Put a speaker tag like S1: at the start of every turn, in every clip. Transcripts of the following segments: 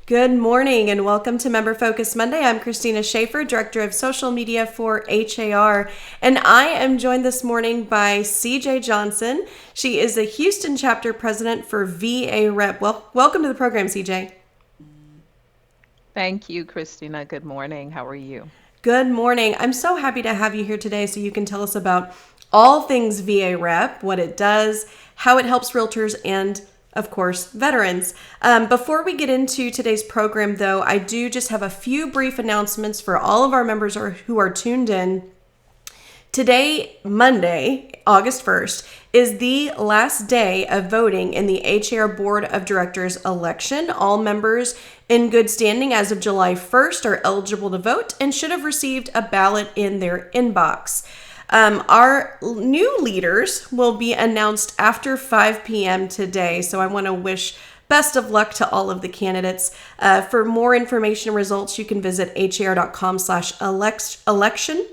S1: Good morning and welcome to Member Focus Monday. I'm Christina Schaefer, Director of Social Media for HAR, and I am joined this morning by CJ Johnson. She is the Houston Chapter President for VAREP. Welcome to the program, CJ.
S2: Thank you, Christina. Good morning. How are you?
S1: Good morning. I'm so happy to have you here today so you can tell us about all things VAREP, what it does, how it helps realtors, and of course, veterans. Before we get into today's program, though, I do just have a few brief announcements for all of our members who are tuned in. Today, Monday, August 1st, is the last day of voting in the HAR Board of Directors election. All members in good standing as of July 1st are eligible to vote and should have received a ballot in their inbox. Our new leaders will be announced after 5 p.m. today, so I want to wish best of luck to all of the candidates. For more information and results, you can visit har.com/election.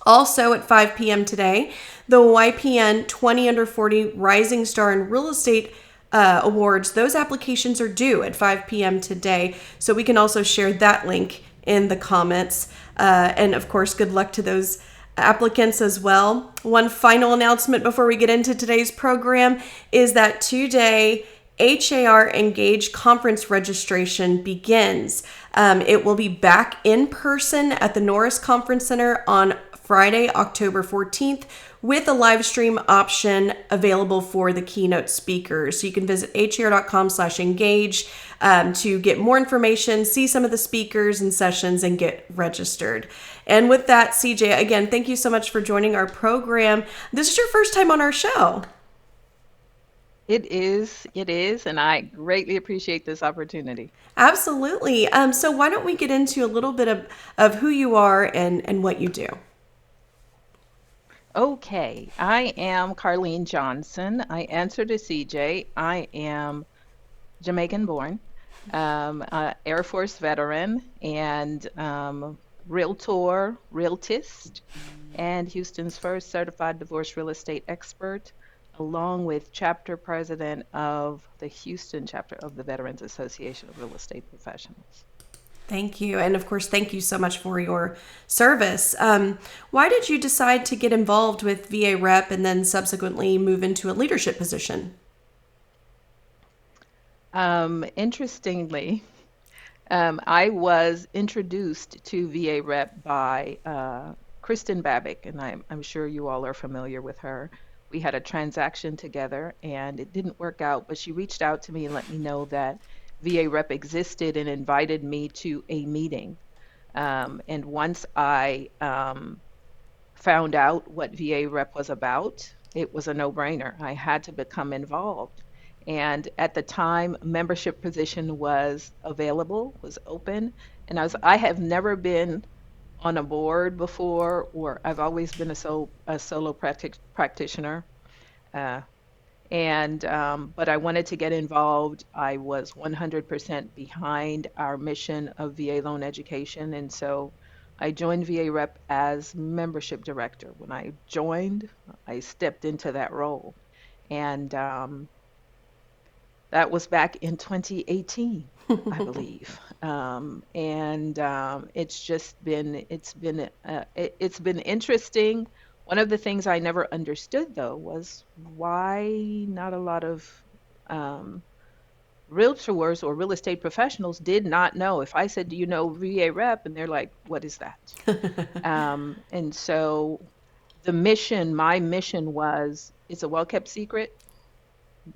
S1: Also at 5 p.m. today, the YPN 20 Under 40 Rising Star in Real Estate Awards, those applications are due at 5 p.m. today, so we can also share that link in the comments. And of course, good luck to those applicants as well. One final announcement before we get into today's program is that today, HAR Engage conference registration begins. It will be back in person at the Norris Conference Center on Friday, October 14th, with a live stream option available for the keynote speakers. So you can visit har.com/engage to get more information, see some of the speakers and sessions, and get registered. And with that, CJ, again, thank you so much for joining our program. This is your first time on our show.
S2: It is, and I greatly appreciate this opportunity.
S1: Absolutely. So why don't we get into a little bit of who you are and what you do?
S2: Okay, I am Carlene Johnson. I answer to CJ. I am Jamaican born, Air Force veteran, and realtor, realtist, and Houston's first certified divorce real estate expert, along with chapter president of the Houston chapter of the Veterans Association of Real Estate Professionals.
S1: Thank you. And of course, thank you so much for your service. Why did you decide to get involved with VAREP and then subsequently move into a leadership position?
S2: Interestingly, I was introduced to VAREP by Kristen Babick, and I'm sure you all are familiar with her. We had a transaction together and it didn't work out, but she reached out to me and let me know that VAREP existed and invited me to a meeting. And once I found out what VAREP was about, it was a no-brainer. I had to become involved. And at the time, membership position was available, was open, and I have never been on a board before, or I've always been a solo practitioner. Uh, and But I wanted to get involved. I was 100% behind our mission of VA loan education, and so I joined VAREP as membership director. When I joined, I stepped into that role, and that was back in 2018, I believe. And It's been interesting. One of the things I never understood though was why not a lot of um, realtors or real estate professionals did not know. If I said, "Do you know VAREP?" and they're like, "What is that?" And so my mission was, it's a well-kept secret.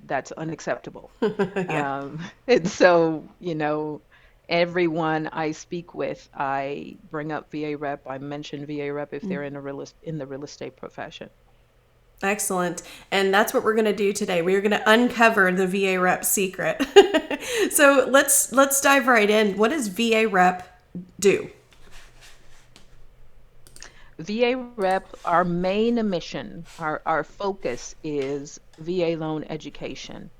S2: That's unacceptable.
S1: Yeah.
S2: And so, everyone I speak with, I bring up VAREP. I mention VAREP if they're in the real estate profession.
S1: Excellent. And that's what we're going to do today. We're going to uncover the VAREP secret. So let's dive right in. What does VAREP do?
S2: VAREP, our main mission, our focus is VA loan education.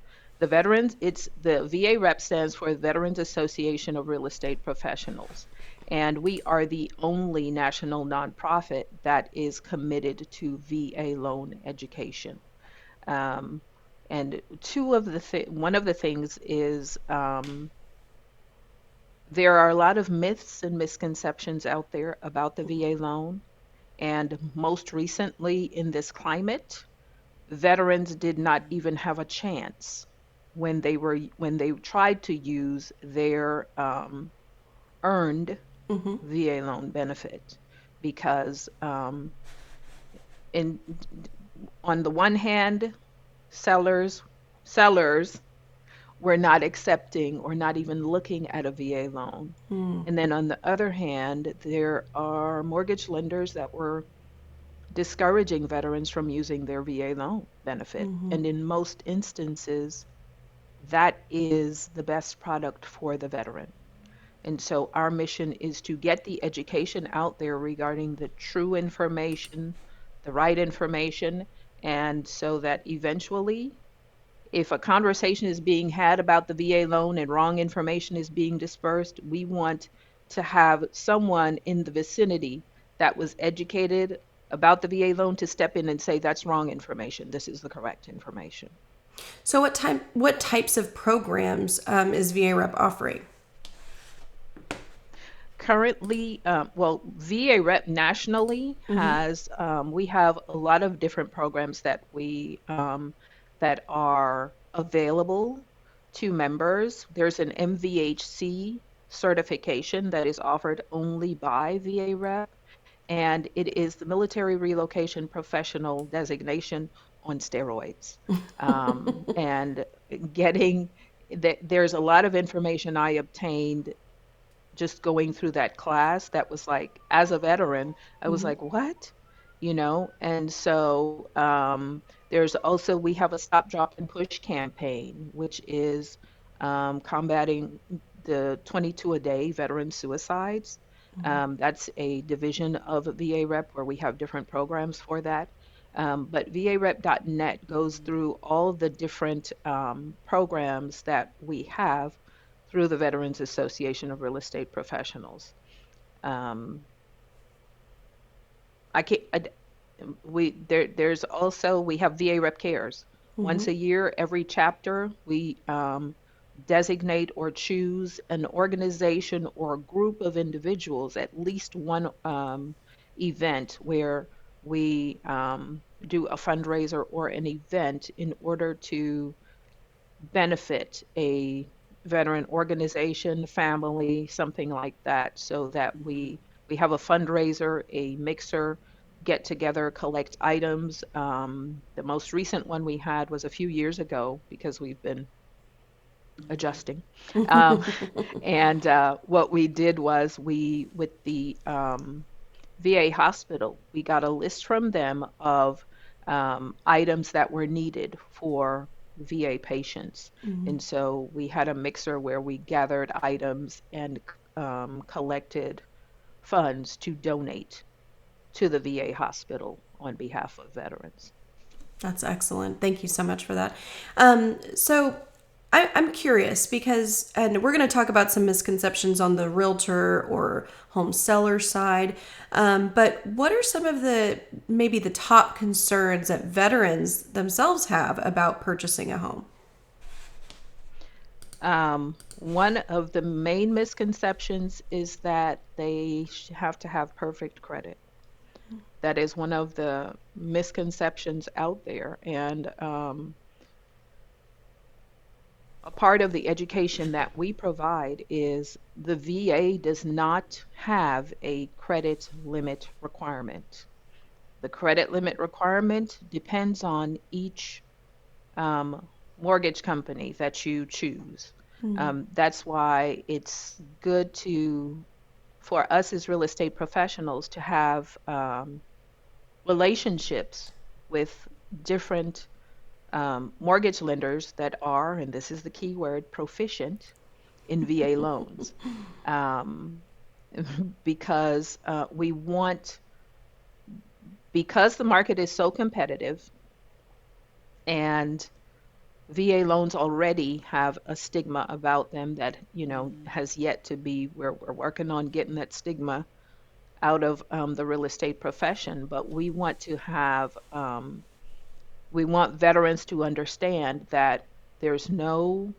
S2: The VAREP stands for Veterans Association of Real Estate Professionals. And we are the only national nonprofit that is committed to VA loan education. Um, and one of the things is There are a lot of myths and misconceptions out there about the VA loan. And most recently, in this climate, veterans did not even have a chance when they tried to use their earned VA loan benefit because in on the one hand, sellers sellers were not accepting or not even looking at a VA loan. And then on the other hand, there are mortgage lenders that were discouraging veterans from using their VA loan benefit. And in most instances, that is the best product for the veteran. And so our mission is to get the education out there regarding the true information, the right information, and so that eventually, if a conversation is being had about the VA loan and wrong information is being dispersed, we want to have someone in the vicinity that was educated about the VA loan to step in and say, that's wrong information. This is the correct information.
S1: So what types of programs is VA Rep offering?
S2: Currently, well, VA Rep nationally has, we have a lot of different programs that are available to members. There's an MVHC certification that is offered only by VA Rep, and it is the Military Relocation Professional designation on steroids. And getting that, there's a lot of information I obtained just going through that class that was like, as a veteran, I was like, what? And so there's also, we have a Stop, Drop, and Push campaign, which is combating the 22 a day veteran suicides. That's a division of VA Rep where we have different programs for that. But VAREP.net goes through all the different programs that we have through the Veterans Association of Real Estate Professionals. Um, I can't, I, there's also, we have VA Rep Cares. Once a year, every chapter, we designate or choose an organization or a group of individuals, at least one event where we do a fundraiser or an event in order to benefit a veteran organization, family, something like that, so that we have a fundraiser, a mixer, get together, collect items. The most recent one we had was a few years ago because we've been adjusting. Um, and what we did was with the VA hospital, we got a list from them of items that were needed for VA patients. And so we had a mixer where we gathered items and collected funds to donate to the VA hospital on behalf of veterans.
S1: That's excellent. Thank you so much for that. So I'm curious because, and we're going to talk about some misconceptions on the realtor or home seller side. But what are some of maybe the top concerns that veterans themselves have about purchasing a home?
S2: One of the main misconceptions is that they have to have perfect credit. That is one of the misconceptions out there. And a part of the education that we provide is the VA does not have a credit limit requirement. The credit limit requirement depends on each mortgage company that you choose. That's why it's good for us as real estate professionals to have relationships with different mortgage lenders that are, and this is the key word, proficient in VA loans. Um, because we want, because the market is so competitive and VA loans already have a stigma about them that, has yet to be, we're working on getting that stigma out of the real estate profession. But we want veterans to understand that there's no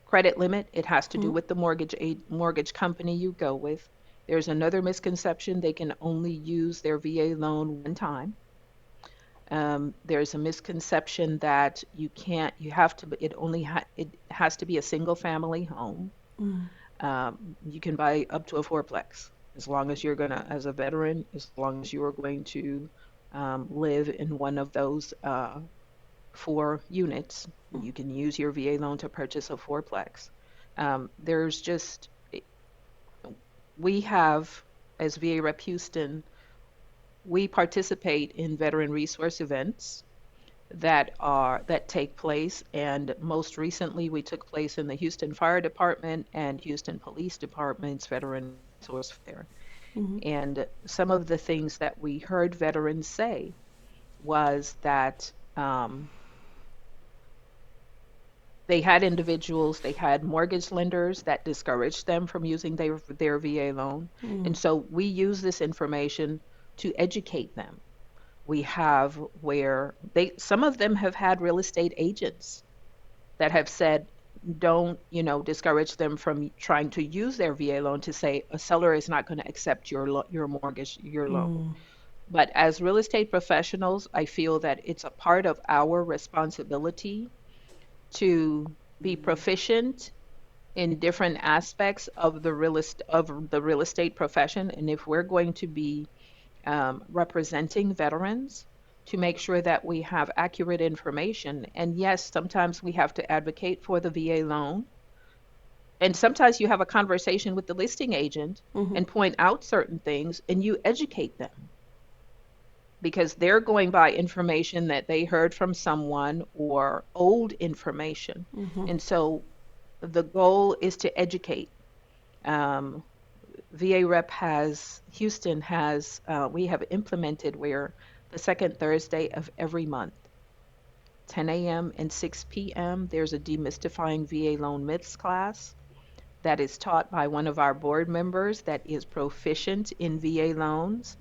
S2: Credit limit, it has to do with the mortgage company you go with. There's another misconception, they can only use their VA loan one time. There's a misconception that you can't, you have to, it has to be a single family home. You can buy up to a fourplex as long as you're gonna, as a veteran, as long as you are going to live in one of those 4 units. You can use your VA loan to purchase a fourplex. There's just, we have, as VA Rep Houston, we participate in veteran resource events that take place, and most recently we took place in the Houston Fire Department and Houston Police Department's Veteran Resource Fair. And some of the things that we heard veterans say was that they had individuals, they had mortgage lenders that discouraged them from using their VA loan. And so we use this information to educate them. We have where some of them have had real estate agents that have said, don't, discourage them from trying to use their VA loan, to say a seller is not going to accept your mortgage, your loan. But as real estate professionals, I feel that it's a part of our responsibility to be proficient in different aspects of the real estate profession. And if we're going to be representing veterans, to make sure that we have accurate information. And yes, sometimes we have to advocate for the VA loan. And sometimes you have a conversation with the listing agent and point out certain things, and you educate them because they're going by information that they heard from someone or old information. And so the goal is to educate. VA Rep Houston has, we have implemented where the second Thursday of every month, 10 a.m. and 6 p.m., there's a Demystifying VA Loan Myths class that is taught by one of our board members that is proficient in VA loans.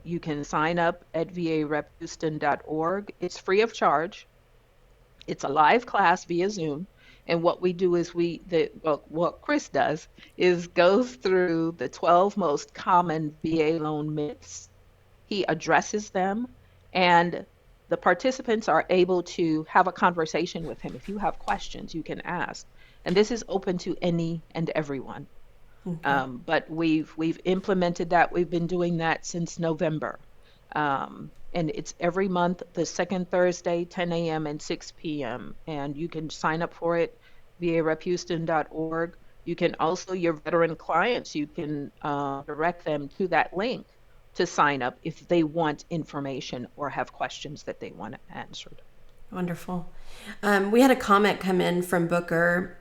S2: You can sign up at varephouston.org. It's free of charge. It's a live class via Zoom. And what we do is what Chris does is goes through the 12 most common VA loan myths. He addresses them, and the participants are able to have a conversation with him. If you have questions, you can ask. And this is open to any and everyone. But we've implemented that. We've been doing that since November. And it's every month, the second Thursday, 10 a.m. and 6 p.m. And you can sign up for it via rephouston.org. You can also, your veteran clients, you can direct them to that link to sign up if they want information or have questions that they want answered.
S1: Wonderful. We had a comment come in from Booker.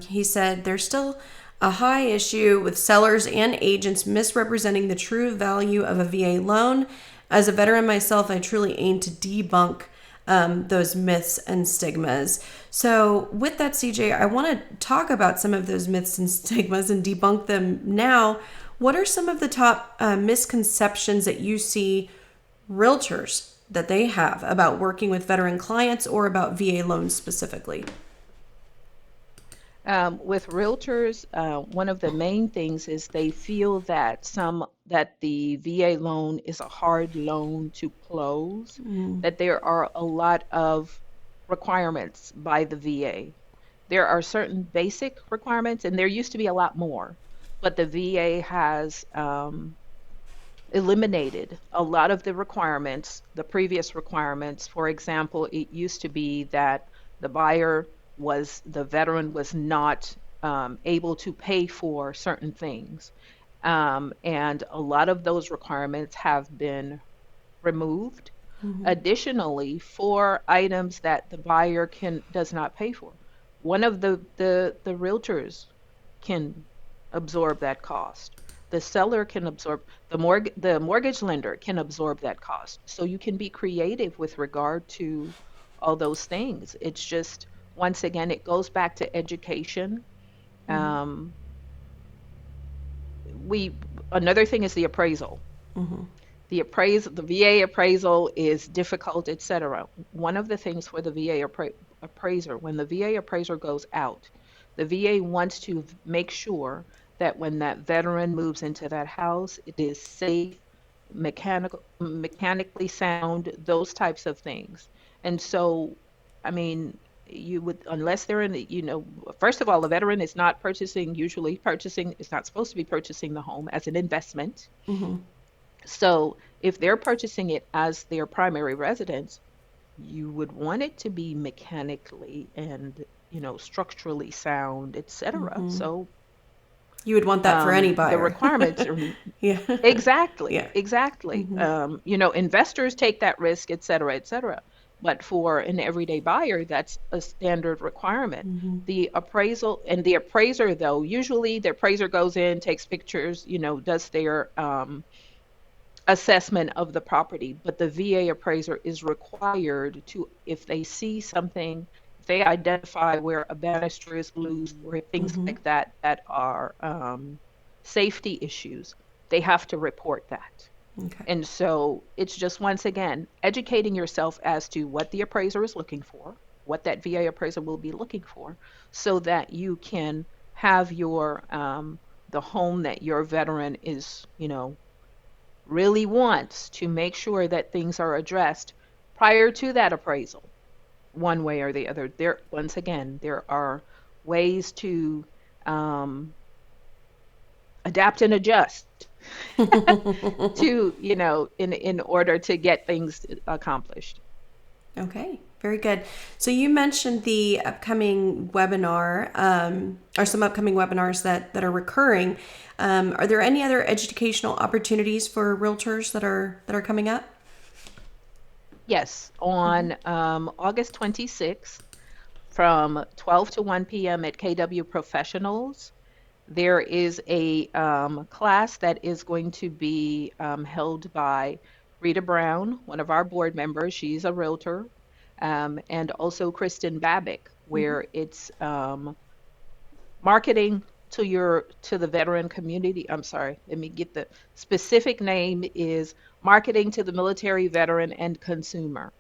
S1: He said there's still a high issue with sellers and agents misrepresenting the true value of a VA loan. As a veteran myself, I truly aim to debunk those myths and stigmas. So with that, CJ, I want to talk about some of those myths and stigmas and debunk them now. What are some of the top misconceptions that you see realtors that they have about working with veteran clients or about VA loans specifically?
S2: With realtors, one of the main things is they feel that the VA loan is a hard loan to close, that there are a lot of requirements by the VA. There are certain basic requirements, and there used to be a lot more, but the VA has eliminated a lot of the requirements, the previous requirements. For example, it used to be that the veteran was not able to pay for certain things. And a lot of those requirements have been removed. Additionally, for items that the buyer does not pay for, one of the realtors can absorb that cost. The seller can absorb, the mortgage lender can absorb that cost. So you can be creative with regard to all those things. It's just, once again, it goes back to education. Another thing is the appraisal. The VA appraisal is difficult, etc. One of the things for the VA appraiser, when the VA appraiser goes out, the VA wants to make sure that when that veteran moves into that house, it is safe, mechanically sound, those types of things. And so, I mean, you would, unless they're in the, first of all, a veteran is not usually purchasing, is not supposed to be purchasing the home as an investment.
S1: Mm-hmm.
S2: So if they're purchasing it as their primary residence, you would want it to be mechanically and, structurally sound, etc.
S1: Mm-hmm.
S2: So
S1: You would want that for any
S2: the
S1: buyer.
S2: requirements are
S1: Yeah.
S2: exactly,
S1: Yeah.
S2: exactly.
S1: Mm-hmm.
S2: Investors take that risk, etc., etc. But for an everyday buyer, that's a standard requirement.
S1: Mm-hmm.
S2: The appraisal and the appraiser, though, usually the appraiser goes in, takes pictures, does their assessment of the property, but the VA appraiser is required to, if they see something, if they identify where a banister is loose or things
S1: Mm-hmm.
S2: like that that are safety issues, they have to report that.
S1: Okay.
S2: And so it's just, once again, educating yourself as to what the appraiser is looking for, what that VA appraiser will be looking for, so that you can have your the home that your veteran is, really wants to make sure that things are addressed prior to that appraisal, one way or the other. There, once again, there are ways to um, adapt and adjust to, in order to get things accomplished.
S1: Okay, very good. So you mentioned the upcoming webinar, or some upcoming webinars that are recurring. Are there any other educational opportunities for realtors that are coming up?
S2: Yes,
S1: Mm-hmm.
S2: on August 26th from 12 to 1 p.m. at KW Professionals, there is a class that is going to be held by Rita Brown, one of our board members. She's a realtor, and also Kristen Babick,
S1: Mm-hmm.
S2: where it's marketing to the veteran community. I'm sorry, let me get the specific name is marketing to the military veteran and consumer.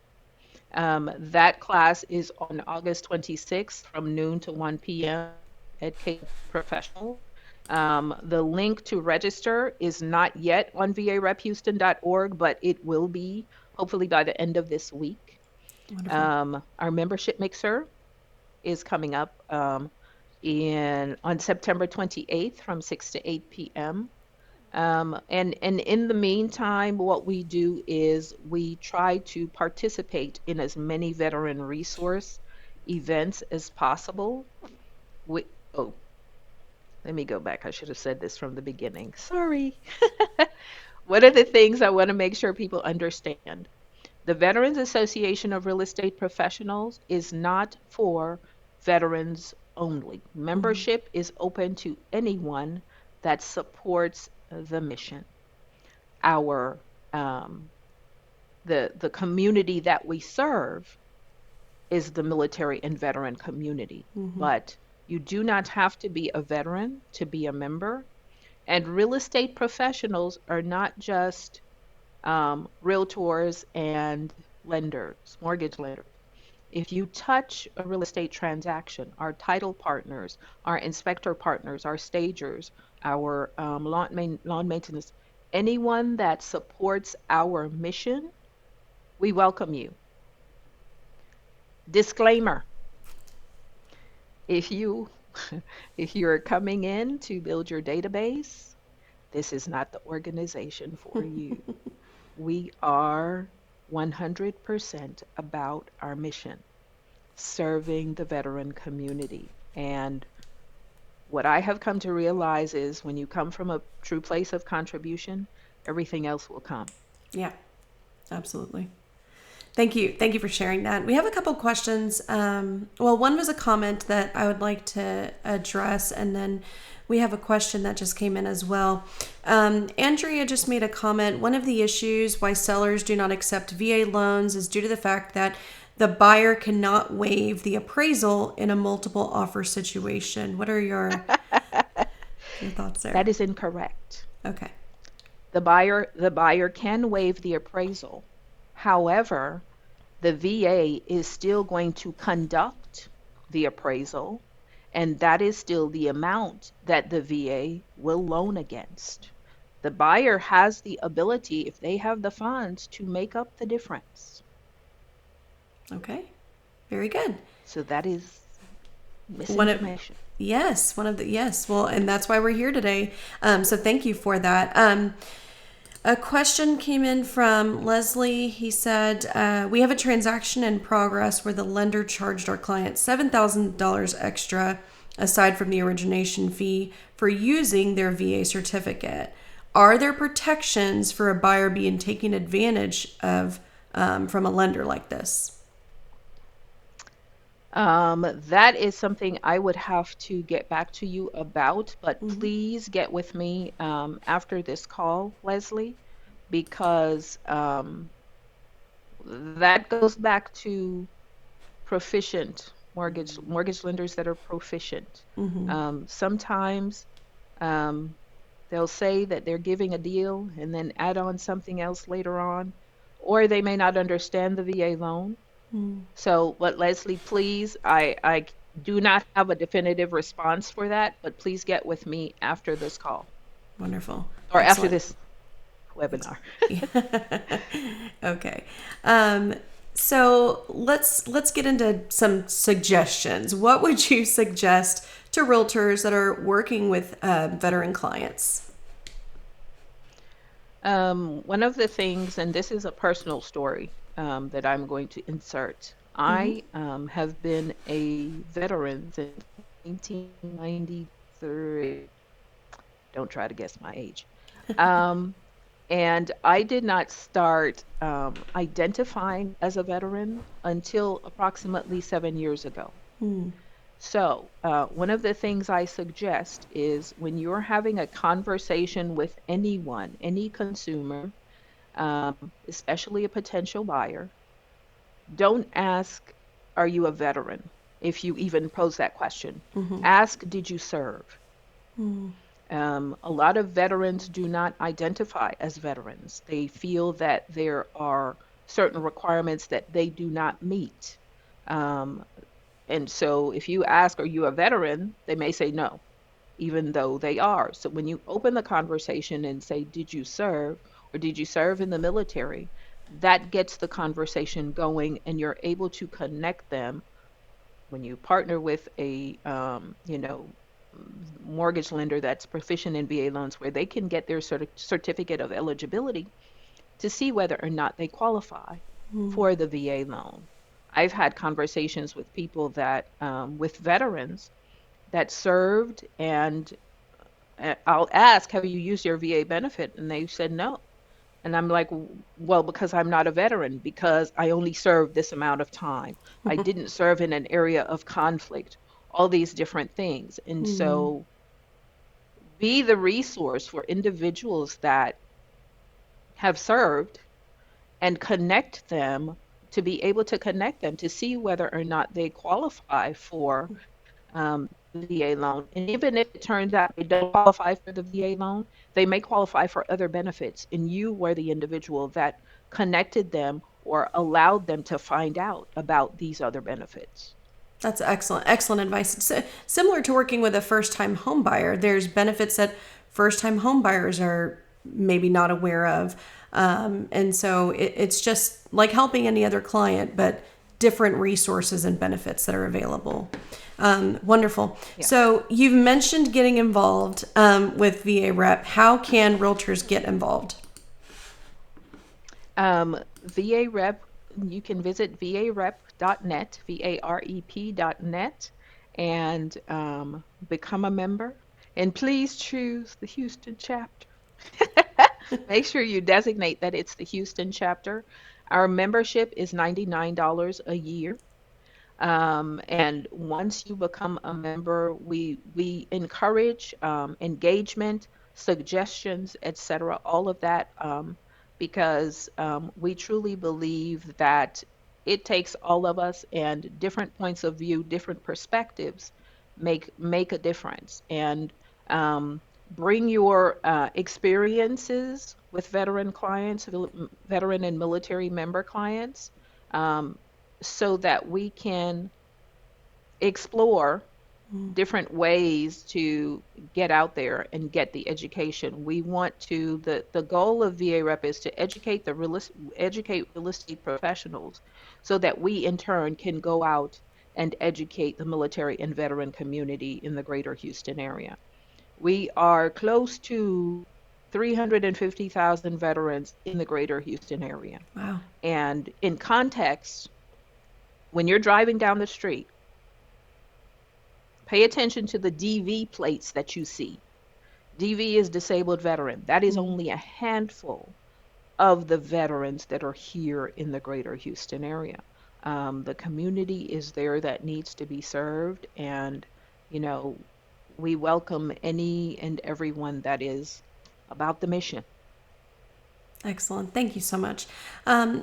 S2: That class is on August 26th from noon to 1 p.m. at K Professional. The link to register is not yet on varephouston.org, but it will be hopefully by the end of this week.
S1: Wonderful.
S2: Our membership mixer is coming up in on September 28th from 6 to 8 p.m. And in the meantime, what we do is we try to participate in as many veteran resource events as possible. We, oh, let me go back. I should have said this from the beginning. Sorry. One of the things I want to make sure people understand, the Veterans Association of Real Estate Professionals is not for veterans only.
S1: Mm-hmm.
S2: Membership is open to anyone that supports the mission. Our the community that we serve is the military and veteran community,
S1: Mm-hmm.
S2: but you do not have to be a veteran to be a member. And real estate professionals are not just realtors and lenders, mortgage lenders. If you touch a real estate transaction, our title partners, our inspector partners, our stagers, our lawn maintenance, anyone that supports our mission, we welcome you. Disclaimer, if you if you're coming in to build your database, this is not the organization for you. We are 100% about our mission, serving the veteran community. And what I have come to realize is when you come from a true place of contribution, everything else will come.
S1: Yeah, absolutely. Thank you. Thank you for sharing that. We have a couple questions. Well, one was a comment that I would like to address, and then we have a question that just came in as well. Andrea just made a comment. One of the issues why sellers do not accept VA loans is due to the fact that the buyer cannot waive the appraisal in a multiple offer situation. What are your thoughts there?
S2: That is incorrect.
S1: Okay.
S2: The buyer can waive the appraisal. However, The VA is still going to conduct the appraisal, and that is still the amount that the VA will loan against. The buyer has the ability, if they have the funds, to make up the difference.
S1: Okay. Very good.
S2: So that is
S1: One of
S2: misinformation.
S1: yes, one of the yes. Well, and that's why we're here today. So thank you for that. A question came in from Leslie. He said, we have a transaction in progress where the lender charged our client $7,000 extra aside from the origination fee for using their VA certificate. Are there protections for a buyer being taken advantage of from a lender like this?
S2: That is something I would have to get back to you about, but
S1: Mm-hmm.
S2: please get with me after this call, Leslie, because that goes back to proficient mortgage lenders that are proficient.
S1: Mm-hmm.
S2: Sometimes um, they'll say that they're giving a deal and then add on something else later on, or they may not understand the VA loan.
S1: Mm-hmm.
S2: So, but Leslie, please, I do not have a definitive response for that, but please get with me after this call
S1: Wonderful.
S2: or after
S1: Excellent.
S2: this webinar.
S1: Okay. Um, so let's get into some suggestions. What would you suggest to realtors that are working with veteran clients?
S2: One of the things, and this is a personal story that I'm going to insert.
S1: Mm-hmm.
S2: I have been a veteran since 1993. Don't try to guess my age. Um, and I did not start identifying as a veteran until approximately 7 years ago.
S1: Mm-hmm.
S2: So, one of the things I suggest is when you're having a conversation with anyone, any consumer, especially a potential buyer, don't ask, are you a veteran? If you even pose that question, ask, did you serve?
S1: Mm-hmm.
S2: A lot of veterans do not identify as veterans. They feel that there are certain requirements that they do not meet. Um, and so if you ask, are you a veteran? They may say no, even though they are. So when you open the conversation and say, did you serve or did you serve in the military? That gets the conversation going and you're able to connect them when you partner with a mortgage lender that's proficient in VA loans where they can get their certificate of eligibility to see whether or not they qualify for the VA loan. I've had conversations with people that with veterans that served, and I'll ask, have you used your VA benefit? And they said no. And I'm like, well, because I'm not a veteran, because I only served this amount of time. I didn't serve in an area of conflict, all these different things. And
S1: Mm-hmm.
S2: so be the resource for individuals that have served and connect them to be able to connect them to see whether or not they qualify for the VA loan. And even if it turns out they don't qualify for the VA loan, they may qualify for other benefits. And you were the individual that connected them or allowed them to find out about these other benefits.
S1: That's excellent, excellent advice. It's similar to working with a first-time home buyer. There's benefits that first-time home buyers are maybe not aware of, and so it's just like helping any other client, but different resources and benefits that are available. Wonderful.
S2: Yeah.
S1: So you've mentioned getting involved with VA Rep. How can realtors get involved?
S2: VA Rep, you can visit varep.net, VAREP.net, and become a member. And please choose the Houston chapter. Make sure you designate that it's the Houston chapter. Our membership is $99 a year. And once you become a member, we encourage engagement, suggestions, etc., all of that, because we truly believe that it takes all of us and different points of view, different perspectives make a difference. And bring your experiences with veteran clients, veteran and military member clients. um, so that we can explore different ways to get out there and get the education. We want to the goal of VA Rep is to educate real estate professionals so that we in turn can go out and educate the military and veteran community in the greater Houston area. We are close to 350,000 veterans in the greater Houston area.
S1: Wow.
S2: And in context, when you're driving down the street, pay attention to the DV plates that you see. DV is disabled veteran. That is
S1: Mm.
S2: only a handful of the veterans that are here in the greater Houston area. The community is there that needs to be served, and you know, we welcome any and everyone that is about the mission.
S1: Excellent. Thank you so much.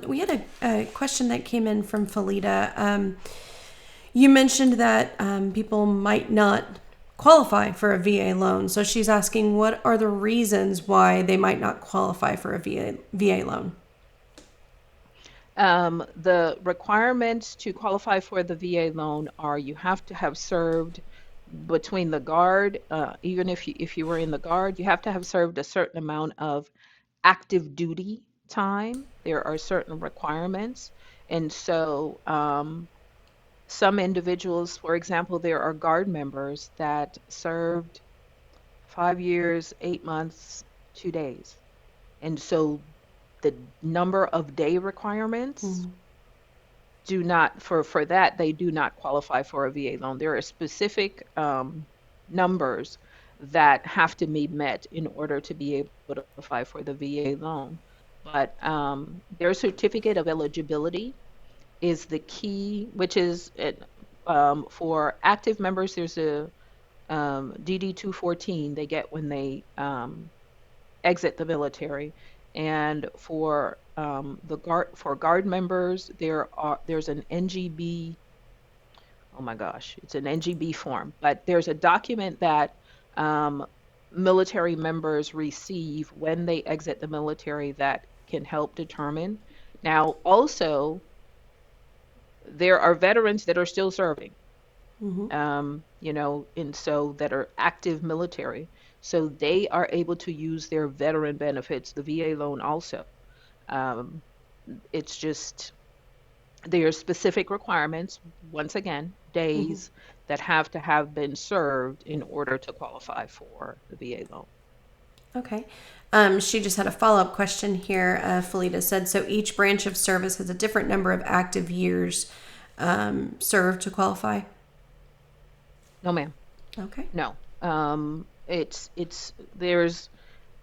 S1: We had a question that came in from Felita. You mentioned that people might not qualify for a VA loan. So she's asking, what are the reasons why they might not qualify for a VA loan?
S2: The requirements to qualify for the VA loan are you have to have served between the guard, even if you were in the guard, you have to have served a certain amount of active duty time. There are certain requirements. And so some individuals, for example, there are guard members that served 5 years, 8 months, 2 days. And so the number of day requirements
S1: Mm-hmm.
S2: do not, for that, they do not qualify for a VA loan. There are specific numbers that have to be met in order to be able to qualify for the VA loan. But their certificate of eligibility is the key, which is for active members, there's a DD 214 they get when they exit the military. And for guard members, there's an NGB. Oh my gosh, it's an NGB form, but there's a document that um, military members receive when they exit the military that can help determine. Now, also, there are veterans that are still serving,
S1: Mm-hmm.
S2: and so that are active military. So they are able to use their veteran benefits, the VA loan also. Um, it's just there are specific requirements, once again,
S1: Mm-hmm.
S2: days that have to have been served in order to qualify for the VA loan.
S1: Okay. She just had a follow-up question here. Felita said, so each branch of service has a different number of active years served to qualify?
S2: No, ma'am.
S1: Okay.
S2: No. It's there's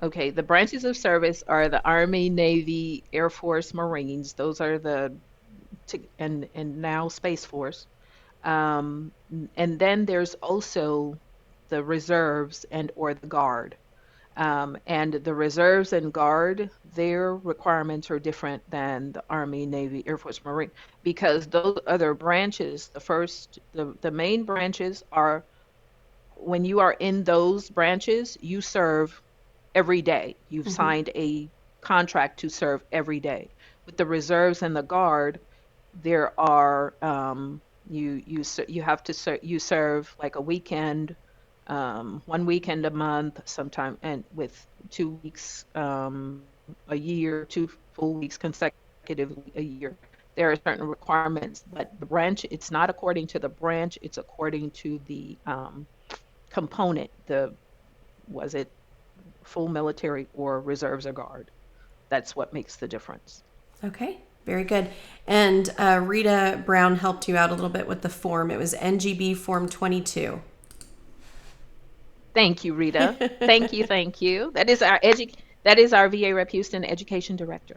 S2: okay. The branches of service are the Army, Navy, Air Force, Marines. Those are and now Space Force. Um, and then there's also the reserves and or the guard. And the reserves and guard, their requirements are different than the Army, Navy, Air Force, Marine, because those other branches, the main branches are when you are in those branches, you serve every day. You've
S1: Mm-hmm.
S2: signed a contract to serve every day. With the reserves and the guard, there are you have to you serve like a weekend, 1 weekend a month, sometime, and with 2 weeks a year, 2 full weeks consecutively a year. There are certain requirements, but the branch, it's not according to the branch, it's according to the component. Was it full military or reserves or guard? That's what makes the difference.
S1: Okay. Very good. And Rita Brown helped you out a little bit with the form. It was NGB Form 22.
S2: Thank you, Rita. Thank you, thank you. That is our VA Rep Houston Education Director.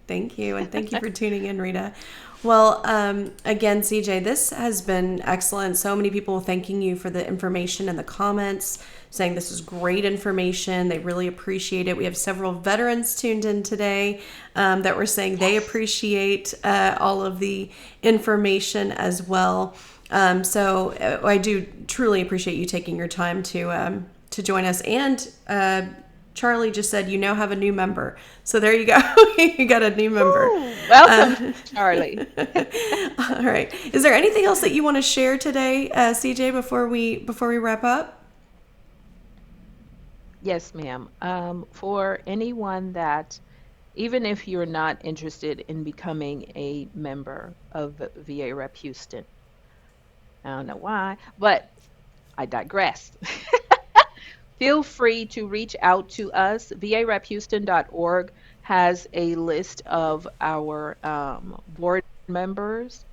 S1: Thank you. And thank you for tuning in, Rita. Well, again, CJ, this has been excellent. So many people thanking you for the information in the comments, saying this is great information. They really appreciate it. We have several veterans tuned in today that were saying they appreciate all of the information as well. So I do truly appreciate you taking your time to join us and Charlie just said, you now have a new member. So there you go. You got a new member.
S2: Ooh, welcome, Charlie.
S1: All right. Is there anything else that you want to share today, CJ, before we wrap up?
S2: Yes, ma'am. For anyone that, even if you're not interested in becoming a member of VAREP Houston, I don't know why, but I digress. Feel free to reach out to us. VAREPHouston.org has a list of our board members.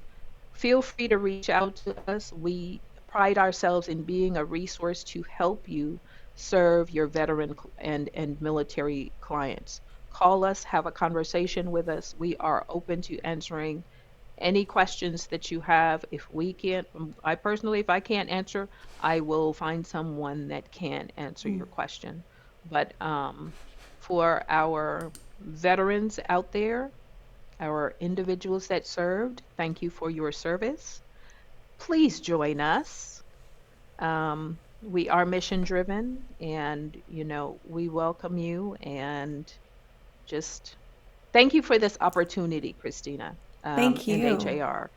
S2: Feel free to reach out to us. We pride ourselves in being a resource to help you serve your veteran and military clients. Call us, have a conversation with us. We are open to answering any questions that you have. If we can't, I personally, if I can't answer, I will find someone that can answer your question. But for our veterans out there, our individuals that served, thank you for your service. Please join us. We are mission driven, and we welcome you, and just thank you for this opportunity, Christina,
S1: Thank
S2: and
S1: you.
S2: HAR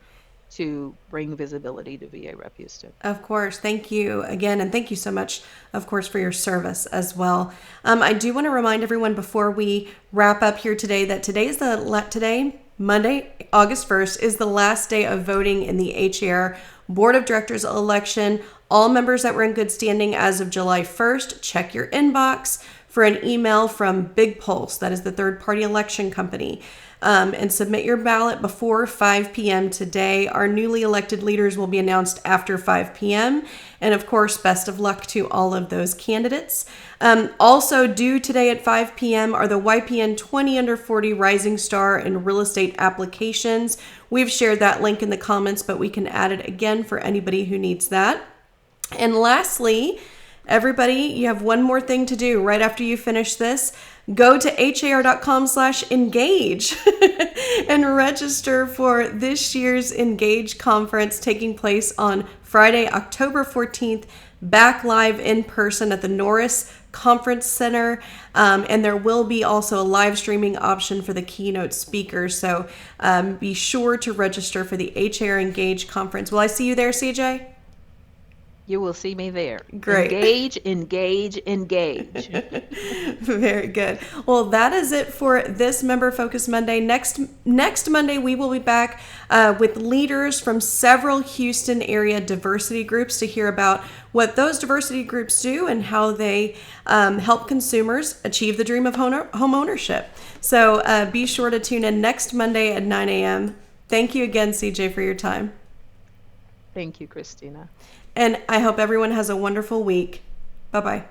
S2: to bring visibility to VAREP Houston.
S1: Of course. Thank you again. And thank you so much, of course, for your service as well. I do want to remind everyone before we wrap up here today that today, Monday, August 1st, is the last day of voting in the HAR Board of Directors election. All members that were in good standing as of July 1st, check your inbox for an email from Big Pulse, that is the third-party election company, and submit your ballot before 5 p.m. today. Our newly elected leaders will be announced after 5 p.m. And of course, best of luck to all of those candidates. Also due today at 5 p.m. are the YPN 20 under 40 Rising Star and Real Estate applications. We've shared that link in the comments, but we can add it again for anybody who needs that. And lastly, everybody, you have one more thing to do right after you finish this. Go to har.com/engage and register for this year's Engage conference taking place on Friday, October 14th, back live in person at the Norris Conference Center. And there will be also a live streaming option for the keynote speakers. So be sure to register for the HAR Engage conference. Will I see you there, CJ?
S2: You will see me there.
S1: Great.
S2: Engage, engage, engage.
S1: Very good. Well, that is it for this Member Focus Monday. Next Monday, we will be back with leaders from several Houston area diversity groups to hear about what those diversity groups do and how they help consumers achieve the dream of home ownership. So be sure to tune in next Monday at 9 a.m. Thank you again, CJ, for your time.
S2: Thank you, Christina.
S1: And I hope everyone has a wonderful week. Bye-bye.